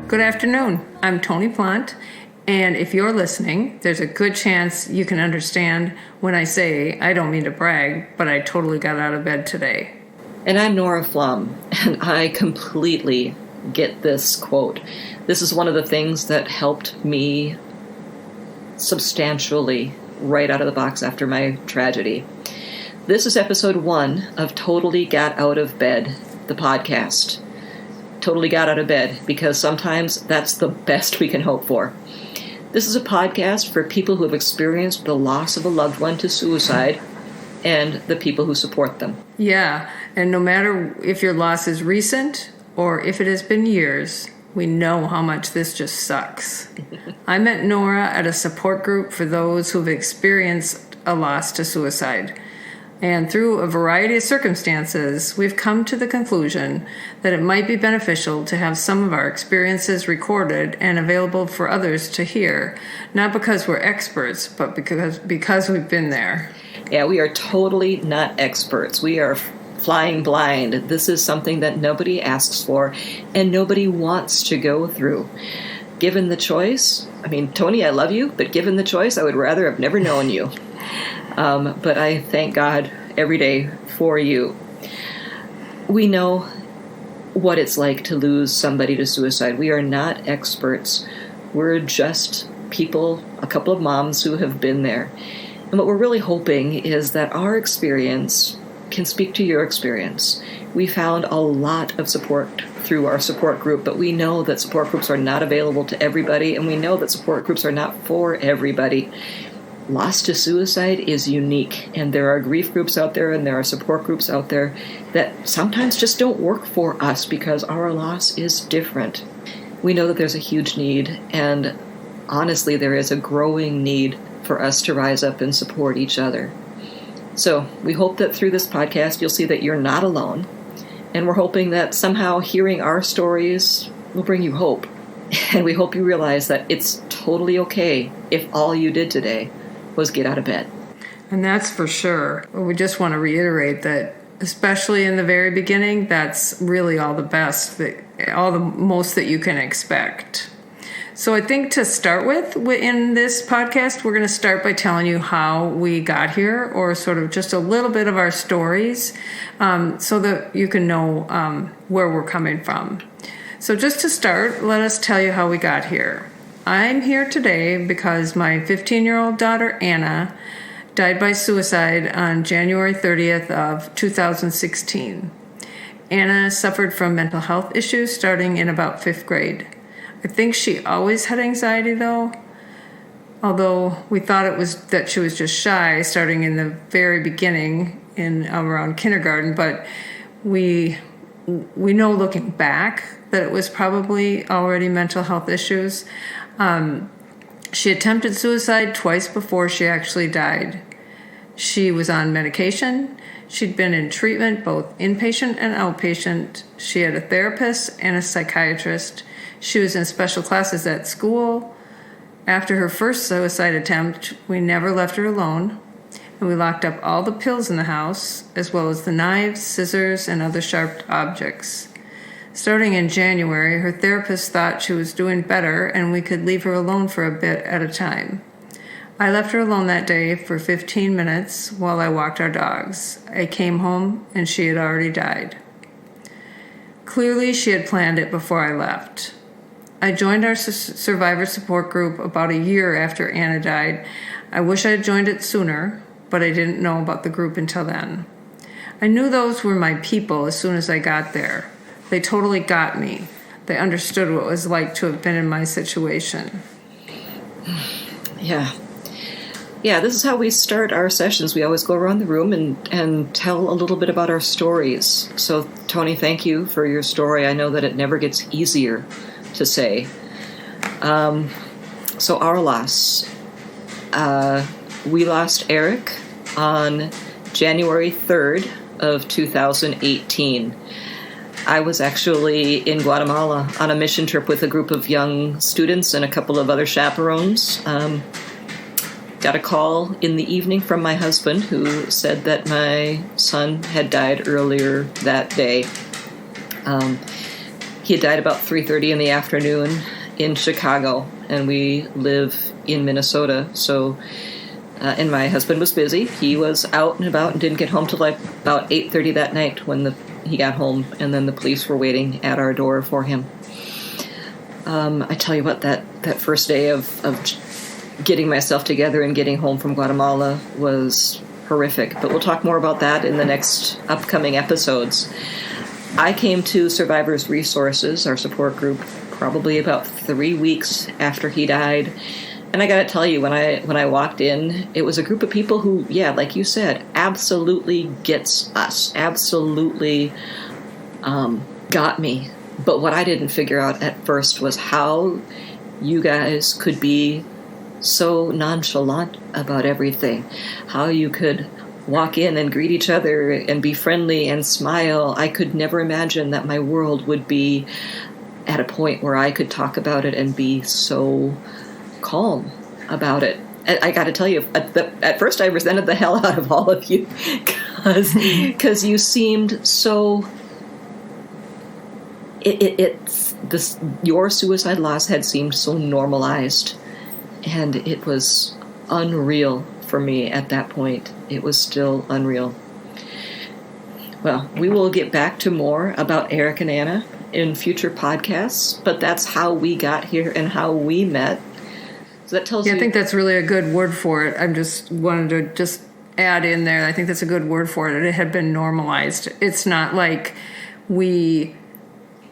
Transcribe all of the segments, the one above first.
Good afternoon. I'm Tony Plant, and if you're listening, there's a good chance you can understand when I say I don't mean to brag, but I totally got out of bed today. And I'm Nora Flum, and I completely get this quote. This is one of the things that helped me substantially right out of the box after my tragedy. This is episode 1 of Totally Got Out of Bed, the podcast. Totally got out of bed, because sometimes that's the best we can hope for. This is a podcast for people who have experienced the loss of a loved one to suicide and the people who support them. Yeah, and no matter if your loss is recent or if it has been years, we know how much this just sucks. I met Nora at a support group for those who've experienced a loss to suicide. And through a variety of circumstances, we've come to the conclusion that it might be beneficial to have some of our experiences recorded and available for others to hear, not because we're experts, but because we've been there. Yeah, we are totally not experts. We are flying blind. This is something that nobody asks for and nobody wants to go through. Given the choice, Tony, I love you, but given the choice, I would rather have never known you. But I thank God every day for you. We know what it's like to lose somebody to suicide. We are not experts. We're just people, a couple of moms who have been there. And what we're really hoping is that our experience can speak to your experience. We found a lot of support through our support group, but we know that support groups are not available to everybody, and we know that support groups are not for everybody. Loss to suicide is unique, and there are grief groups out there and there are support groups out there that sometimes just don't work for us because our loss is different. We know that there's a huge need, and honestly, there is a growing need for us to rise up and support each other. So we hope that through this podcast, you'll see that you're not alone, and we're hoping that somehow hearing our stories will bring you hope. And we hope you realize that it's totally okay if all you did today was get out of bed. And that's for sure. We just want to reiterate that, especially in the very beginning, that's really all the best, all the most that you can expect. So I think to start with, in this podcast, we're going to start by telling you how we got here, or sort of just a little bit of our stories, so that you can know where we're coming from. So just to start, let us tell you how we got here. I'm here today because my 15-year-old daughter, Anna, died by suicide on January 30th of 2016. Anna suffered from mental health issues starting in about 5th grade. I think she always had anxiety, though, although we thought it was that she was just shy starting in the very beginning in around kindergarten, but we know looking back that it was probably already mental health issues. She attempted suicide twice before she actually died. She was on medication. She'd been in treatment, both inpatient and outpatient. She had a therapist and a psychiatrist. She was in special classes at school. After her first suicide attempt, we never left her alone, and we locked up all the pills in the house, as well as the knives, scissors, and other sharp objects. Starting in January, her therapist thought she was doing better and we could leave her alone for a bit at a time. I left her alone that day for 15 minutes while I walked our dogs. I came home and she had already died. Clearly, she had planned it before I left. I joined our survivor support group about a year after Anna died. I wish I had joined it sooner, but I didn't know about the group until then. I knew those were my people as soon as I got there. They totally got me. They understood what it was like to have been in my situation. Yeah, this is how we start our sessions. We always go around the room and tell a little bit about our stories. So, Tony, thank you for your story. I know that it never gets easier to say. So our loss. We lost Eric on January 3rd of 2018. I was actually in Guatemala on a mission trip with a group of young students and a couple of other chaperones. Got a call in the evening from my husband who said that my son had died earlier that day. He had died about 3:30 in the afternoon in Chicago, and we live in Minnesota. So, and my husband was busy. He was out and about and didn't get home till like about 8:30 that night when he got home, and then the police were waiting at our door for him. I tell you what, that first day of getting myself together and getting home from Guatemala was horrific. But we'll talk more about that in the next upcoming episodes. I came to Survivors Resources, our support group, probably about 3 weeks after he died. And I got to tell you, when I walked in, it was a group of people who, yeah, like you said, absolutely gets us, absolutely got me. But what I didn't figure out at first was how you guys could be so nonchalant about everything, how you could walk in and greet each other and be friendly and smile. I could never imagine that my world would be at a point where I could talk about it and be so calm about it. I got to tell you, at first I resented the hell out of all of you because you seemed so... Your suicide loss had seemed so normalized, and it was unreal for me at that point. It was still unreal. Well, we will get back to more about Eric and Anna in future podcasts, but that's how we got here and how we met. So that tells you... I think that's really a good word for it. I just wanted to just add in there. I think that's a good word for it. It had been normalized. It's not like we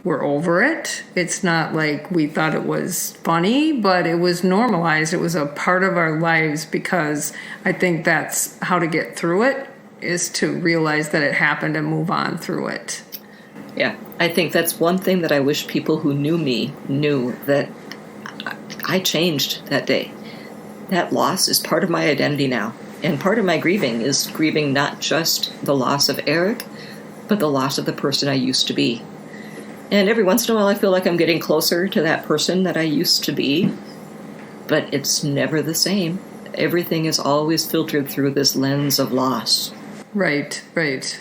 were over it. It's not like we thought it was funny, but it was normalized. It was a part of our lives because I think that's how to get through it, is to realize that it happened and move on through it. Yeah, I think that's one thing that I wish people who knew me knew, that I changed that day. That loss is part of my identity now. And part of my grieving is grieving not just the loss of Eric, but the loss of the person I used to be. And every once in a while I feel like I'm getting closer to that person that I used to be, but it's never the same. Everything is always filtered through this lens of loss. Right, right.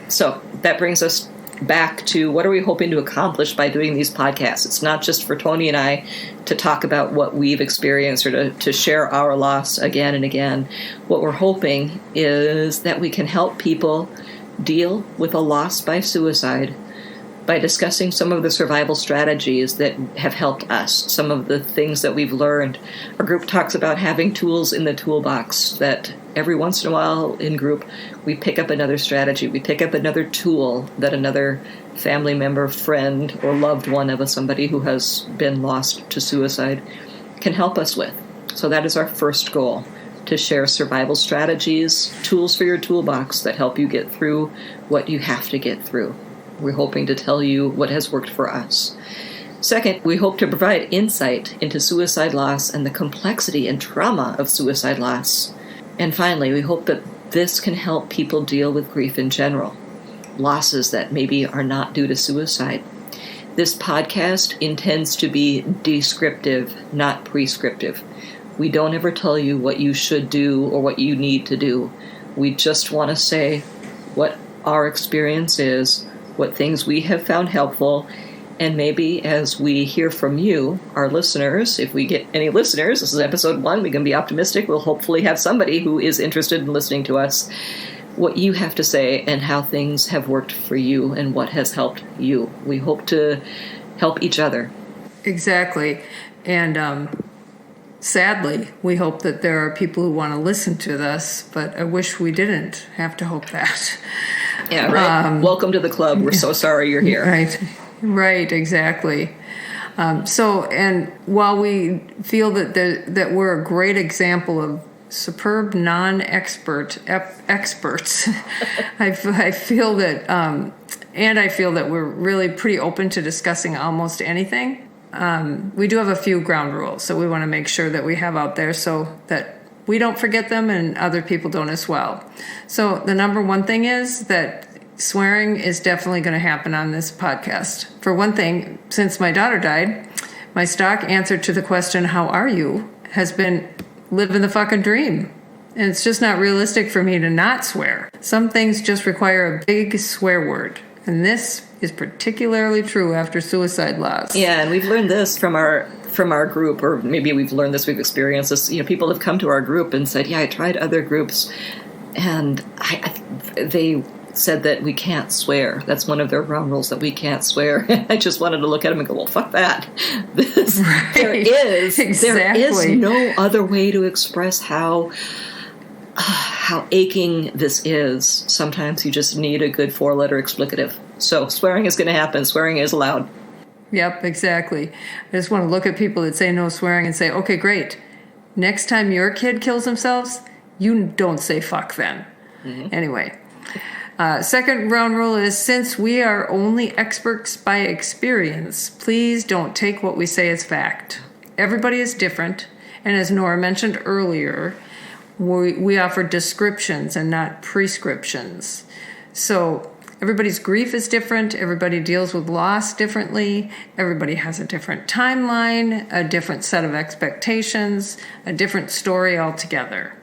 So that brings us back to what are we hoping to accomplish by doing these podcasts? It's not just for Tony and I to talk about what we've experienced or to share our loss again and again. What we're hoping is that we can help people deal with a loss by suicide by discussing some of the survival strategies that have helped us, some of the things that we've learned. Our group talks about having tools in the toolbox, that every once in a while in group we pick up another strategy, we pick up another tool that another family member, friend, or loved one of somebody who has been lost to suicide can help us with. So that is our first goal, to share survival strategies, tools for your toolbox that help you get through what you have to get through. We're hoping to tell you what has worked for us. Second, we hope to provide insight into suicide loss and the complexity and trauma of suicide loss. And finally, we hope that this can help people deal with grief in general, losses that maybe are not due to suicide. This podcast intends to be descriptive, not prescriptive. We don't ever tell you what you should do or what you need to do. We just want to say what our experience is, what things we have found helpful, and maybe as we hear from you, our listeners, if we get any listeners, this is episode 1, we can be optimistic, we'll hopefully have somebody who is interested in listening to us, what you have to say and how things have worked for you and what has helped you. We hope to help each other. Exactly. And sadly, we hope that there are people who want to listen to this, but I wish we didn't have to hope that. Yeah, right. Welcome to the club. We're so sorry you're here. Right, exactly. And while we feel that we're a great example of superb non-expert experts, I feel that, and I feel that we're really pretty open to discussing almost anything. We do have a few ground rules, so we want to make sure that we have out there so that we don't forget them and other people don't as well. So the number one thing is that swearing is definitely going to happen on this podcast. For one thing, since my daughter died, my stock answer to the question, "How are you?" has been living the fucking dream. And it's just not realistic for me to not swear. Some things just require a big swear word. And this is particularly true after suicide loss. Yeah, and we've learned this from our group, or maybe we've learned this, we've experienced this. People have come to our group and said, yeah, I tried other groups, and they said that we can't swear. That's one of their ground rules, that we can't swear. I just wanted to look at them and go, well, fuck that. Right. There is Exactly. no other way to express how aching this is. Sometimes you just need a good 4-letter explicative. So swearing is going to happen. Swearing is allowed. Yep, exactly. I just want to look at people that say no swearing and say, okay, great. Next time your kid kills themselves, you don't say fuck then. Mm-hmm. Anyway, second ground rule is, since we are only experts by experience, please don't take what we say as fact. Everybody is different, and as Nora mentioned earlier, we offer descriptions and not prescriptions. So everybody's grief is different. Everybody deals with loss differently. Everybody has a different timeline, a different set of expectations, a different story altogether.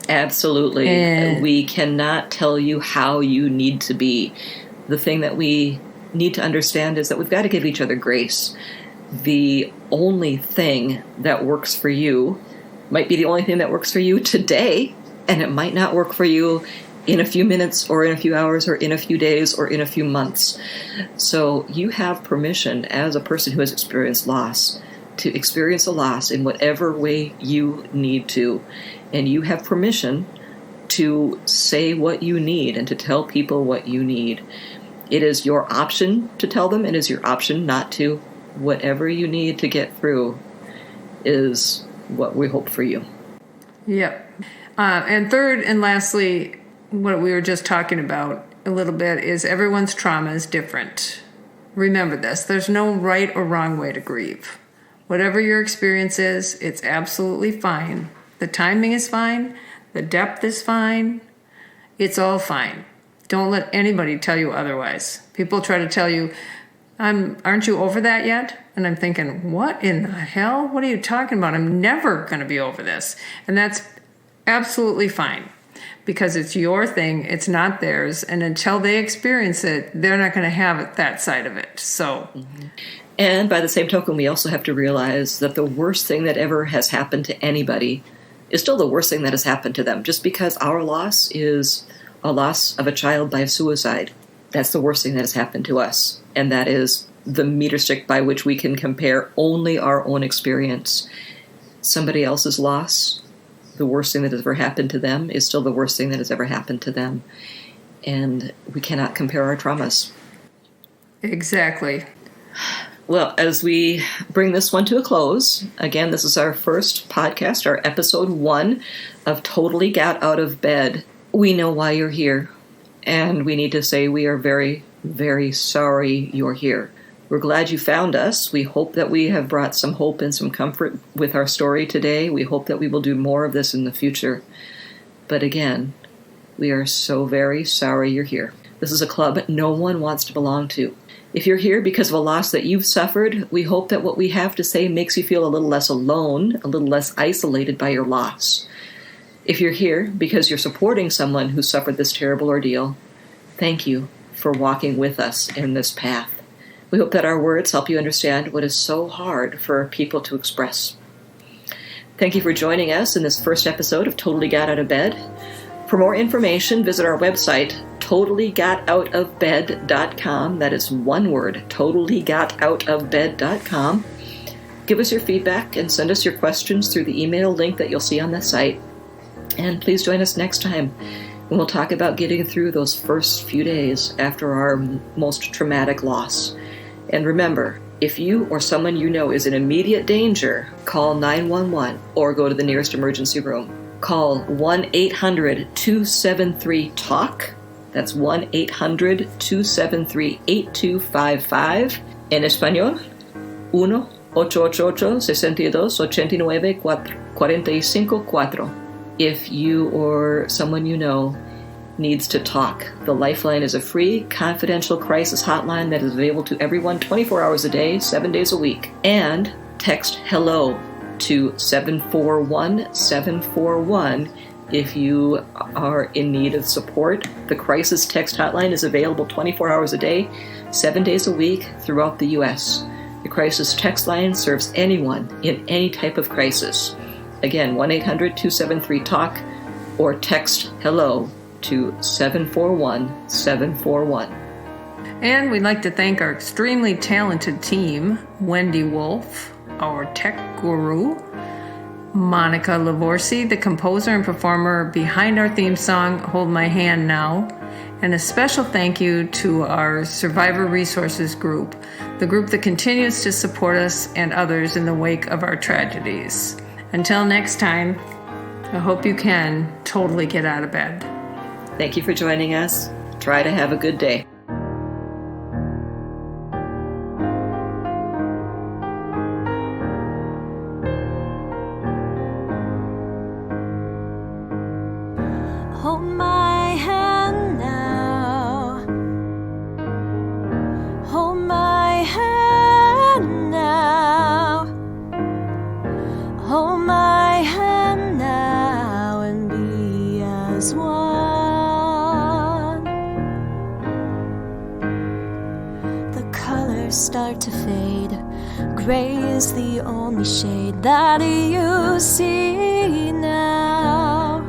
Absolutely. And we cannot tell you how you need to be. The thing that we need to understand is that we've got to give each other grace. The only thing that works for you might be the only thing that works for you today, and it might not work for you in a few minutes or in a few hours or in a few days or in a few months. So you have permission as a person who has experienced loss to experience a loss in whatever way you need to. And you have permission to say what you need and to tell people what you need. It is your option to tell them. It is your option not to. Whatever you need to get through is what we hope for you. Yep. And third and lastly, what we were just talking about a little bit is everyone's trauma is different. Remember this. There's no right or wrong way to grieve. Whatever your experience is, it's absolutely fine. The timing is fine. The depth is fine. It's all fine. Don't let anybody tell you otherwise. People try to tell you, aren't you over that yet? And I'm thinking, what in the hell? What are you talking about? I'm never going to be over this. And that's absolutely fine, because it's your thing. It's not theirs. And until they experience it, they're not going to have that side of it. So. Mm-hmm. And by the same token, we also have to realize that the worst thing that ever has happened to anybody is still the worst thing that has happened to them. Just because our loss is a loss of a child by suicide, that's the worst thing that has happened to us. And that is the meter stick by which we can compare only our own experience. Somebody else's loss, the worst thing that has ever happened to them, is still the worst thing that has ever happened to them. And we cannot compare our traumas. Exactly. Well, as we bring this one to a close, again, this is our first podcast, our episode 1 of Totally Got Out of Bed. We know why you're here, and we need to say we are very, very sorry you're here. We're glad you found us. We hope that we have brought some hope and some comfort with our story today. We hope that we will do more of this in the future. But again, we are so very sorry you're here. This is a club no one wants to belong to. If you're here because of a loss that you've suffered, we hope that what we have to say makes you feel a little less alone, a little less isolated by your loss. If you're here because you're supporting someone who suffered this terrible ordeal, thank you for walking with us in this path. We hope that our words help you understand what is so hard for people to express. Thank you for joining us in this first episode of Totally Got Out of Bed. For more information, visit our website, totallygotoutofbed.com. That is one word, totallygotoutofbed.com. Give us your feedback and send us your questions through the email link that you'll see on the site. And please join us next time when we'll talk about getting through those first few days after our most traumatic loss. And remember, if you or someone you know is in immediate danger, call 911 or go to the nearest emergency room. Call 1-800-273-TALK. That's 1-800-273-8255. En español, 1-888-62-89-45-4. If you or someone you know needs to talk, the Lifeline is a free, confidential crisis hotline that is available to everyone 24 hours a day, 7 days a week. And text HELLO to 741-741 if you are in need of support. The Crisis Text Hotline is available 24 hours a day, 7 days a week throughout the U.S. The Crisis Text Line serves anyone in any type of crisis. Again, 1-800-273-TALK or text HELLO to 741-741. And we'd like to thank our extremely talented team, Wendy Wolf, our tech guru, Monica Lavorsi, the composer and performer behind our theme song, Hold My Hand Now, and a special thank you to our Survivor Resources Group, the group that continues to support us and others in the wake of our tragedies. Until next time, I hope you can totally get out of bed. Thank you for joining us. Try to have a good day. Hold my hand now. Hold my hand now. Hold my hand now and be as one. The colors start to fade. Gray is the only shade that you see now.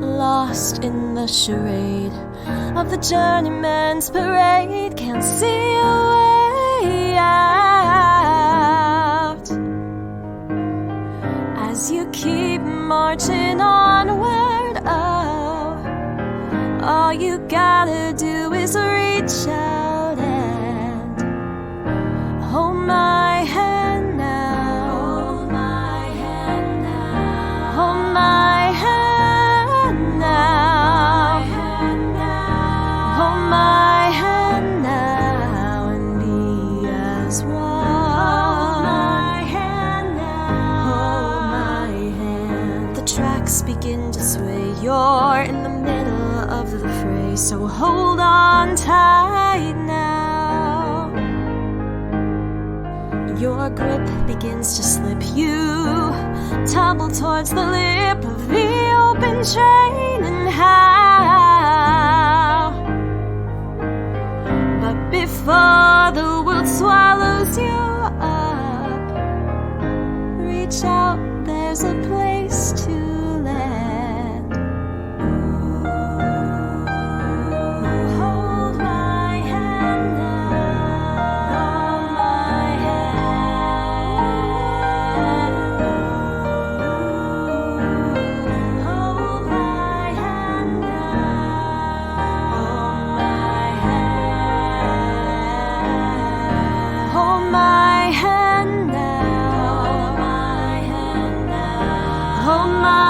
Lost in the charade of the journeyman's parade, can't see a way out. As you keep marching onward, oh, all you gotta do is reach out and hold my hand now. Hold my hand now. Hold my hand. Hold my hand now and be as one. Hold my hand now. Hold my hand. The tracks begin to sway. You're in the middle of the fray, so hold on tight now. Your grip begins to slip. You tumble towards the lip of the open train, and how? But before the world swallows you up, reach out, there's a place to land. Hold my hand now. Hold my hand. Hold my hand now. Hold my hand now. Hold my hand now. Hold my